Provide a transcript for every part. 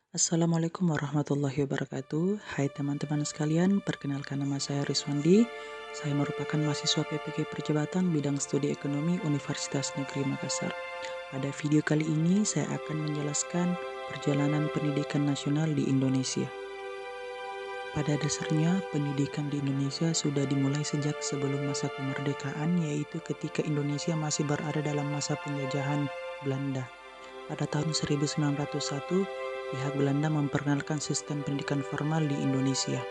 Assalamualaikum warahmatullahi wabarakatuh. Hai teman-teman sekalian, perkenalkan nama saya Rizwandi. Saya merupakan mahasiswa PPG Percepatan Bidang Studi Ekonomi Universitas Negeri Makassar. Pada video kali ini saya akan menjelaskan perjalanan pendidikan nasional di Indonesia. Pada dasarnya, pendidikan di Indonesia sudah dimulai sejak sebelum masa kemerdekaan, yaitu ketika Indonesia masih berada dalam masa penjajahan Belanda. Pada tahun 1901, pihak Belanda memperkenalkan sistem pendidikan formal di Indonesia.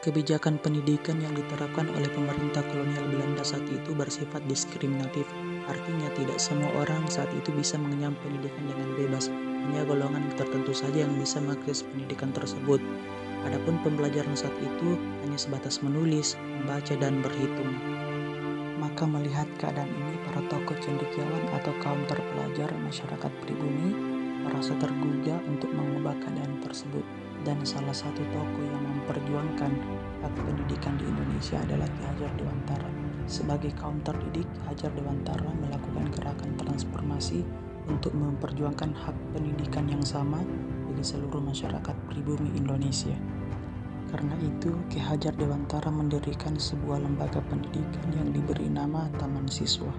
Kebijakan pendidikan yang diterapkan oleh pemerintah kolonial Belanda saat itu bersifat diskriminatif. Artinya tidak semua orang saat itu bisa mengenyam pendidikan dengan bebas. Hanya golongan tertentu saja yang bisa mengakses pendidikan tersebut. Adapun pembelajaran saat itu hanya sebatas menulis, membaca, dan berhitung. Maka melihat keadaan ini, para tokoh cendekiawan atau kaum terpelajar masyarakat pribumi merasa tergugah untuk mengubah keadaan tersebut. Dan salah satu tokoh yang memperjuangkan hak pendidikan di Indonesia adalah Ki Hajar Dewantara. Sebagai kaum terdidik, Ki Hajar Dewantara melakukan gerakan transformasi untuk memperjuangkan hak pendidikan yang sama bagi seluruh masyarakat pribumi Indonesia. Karena itu, Ki Hajar Dewantara mendirikan sebuah lembaga pendidikan yang diberi nama Taman Siswa.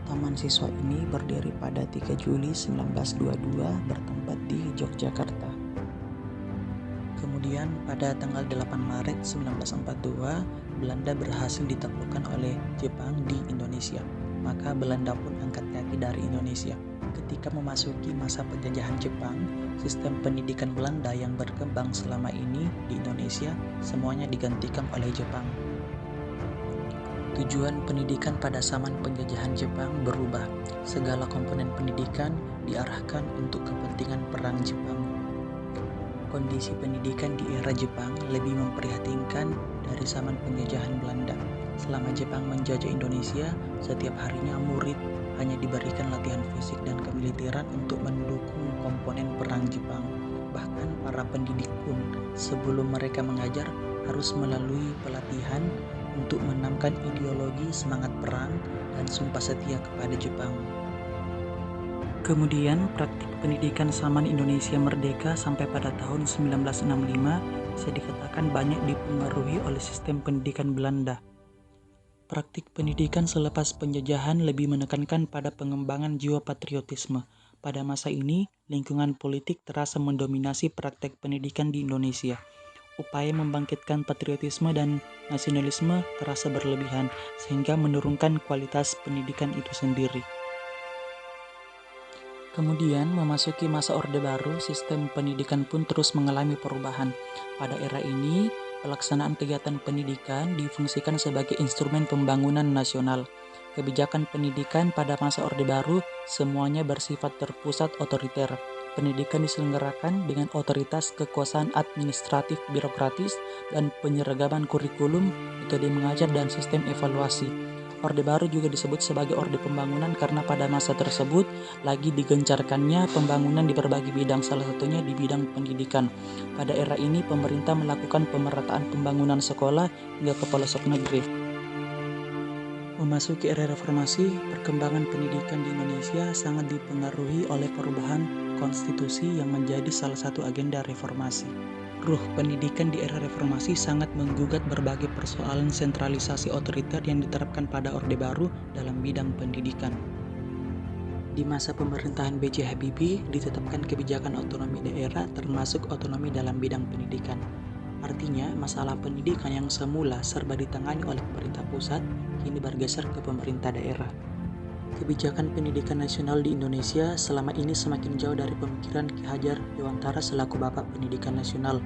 Taman Siswa ini berdiri pada 3 Juli 1922 bertempat di Yogyakarta. Kemudian pada tanggal 8 Maret 1942, Belanda berhasil ditaklukkan oleh Jepang di Indonesia. Maka Belanda pun angkat kaki dari Indonesia. Ketika memasuki masa penjajahan Jepang, sistem pendidikan Belanda yang berkembang selama ini di Indonesia semuanya digantikan oleh Jepang. Tujuan pendidikan pada zaman penjajahan Jepang berubah. Segala komponen pendidikan diarahkan untuk kepentingan perang Jepang. Kondisi pendidikan di era Jepang lebih memprihatinkan dari zaman penjajahan Belanda. Selama Jepang menjajah Indonesia, setiap harinya murid hanya diberikan latihan fisik dan kemiliteran untuk mendukung komponen perang Jepang. Bahkan para pendidik pun sebelum mereka mengajar harus melalui pelatihan untuk menanamkan ideologi semangat perang dan sumpah setia kepada Jepang. Kemudian praktik pendidikan zaman Indonesia merdeka sampai pada tahun 1965 bisa dikatakan banyak dipengaruhi oleh sistem pendidikan Belanda. Praktik pendidikan selepas penjajahan lebih menekankan pada pengembangan jiwa patriotisme. Pada masa ini, lingkungan politik terasa mendominasi praktek pendidikan di Indonesia. Upaya membangkitkan patriotisme dan nasionalisme terasa berlebihan, sehingga menurunkan kualitas pendidikan itu sendiri. Kemudian, memasuki masa Orde Baru, sistem pendidikan pun terus mengalami perubahan. Pada era ini, pelaksanaan kegiatan pendidikan difungsikan sebagai instrumen pembangunan nasional. Kebijakan pendidikan pada masa Orde Baru semuanya bersifat terpusat otoriter. Pendidikan diselenggarakan dengan otoritas kekuasaan administratif birokratis dan penyeragaman kurikulum, metode mengajar dan sistem evaluasi. Orde Baru juga disebut sebagai Orde Pembangunan karena pada masa tersebut lagi digencarkannya pembangunan di berbagai bidang, salah satunya di bidang pendidikan. Pada era ini pemerintah melakukan pemerataan pembangunan sekolah hingga ke pelosok negeri. Memasuki era reformasi, perkembangan pendidikan di Indonesia sangat dipengaruhi oleh perubahan konstitusi yang menjadi salah satu agenda reformasi. Ruh pendidikan di era reformasi sangat menggugat berbagai persoalan sentralisasi otoriter yang diterapkan pada Orde Baru dalam bidang pendidikan. Di masa pemerintahan B.J. Habibie ditetapkan kebijakan otonomi daerah termasuk otonomi dalam bidang pendidikan. Artinya, masalah pendidikan yang semula serba ditangani oleh pemerintah pusat kini bergeser ke pemerintah daerah. Kebijakan pendidikan nasional di Indonesia selama ini semakin jauh dari pemikiran Ki Hajar Dewantara selaku Bapak Pendidikan Nasional.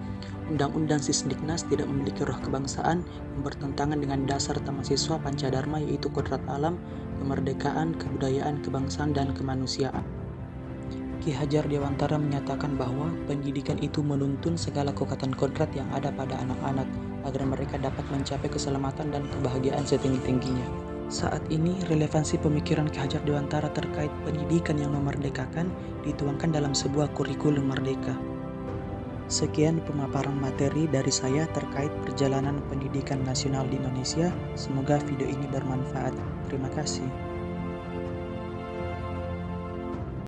Undang-Undang Sisdiknas tidak memiliki roh kebangsaan yang bertentangan dengan dasar Taman Siswa Pancadharma, yaitu kodrat alam, kemerdekaan, kebudayaan, kebangsaan, dan kemanusiaan. Ki Hajar Dewantara menyatakan bahwa pendidikan itu menuntun segala kekuatan kodrat yang ada pada anak-anak agar mereka dapat mencapai keselamatan dan kebahagiaan setinggi-tingginya. Saat ini, relevansi pemikiran Ki Hajar Dewantara terkait pendidikan yang memerdekakan dituangkan dalam sebuah kurikulum merdeka. Sekian pemaparan materi dari saya terkait perjalanan pendidikan nasional di Indonesia. Semoga video ini bermanfaat. Terima kasih.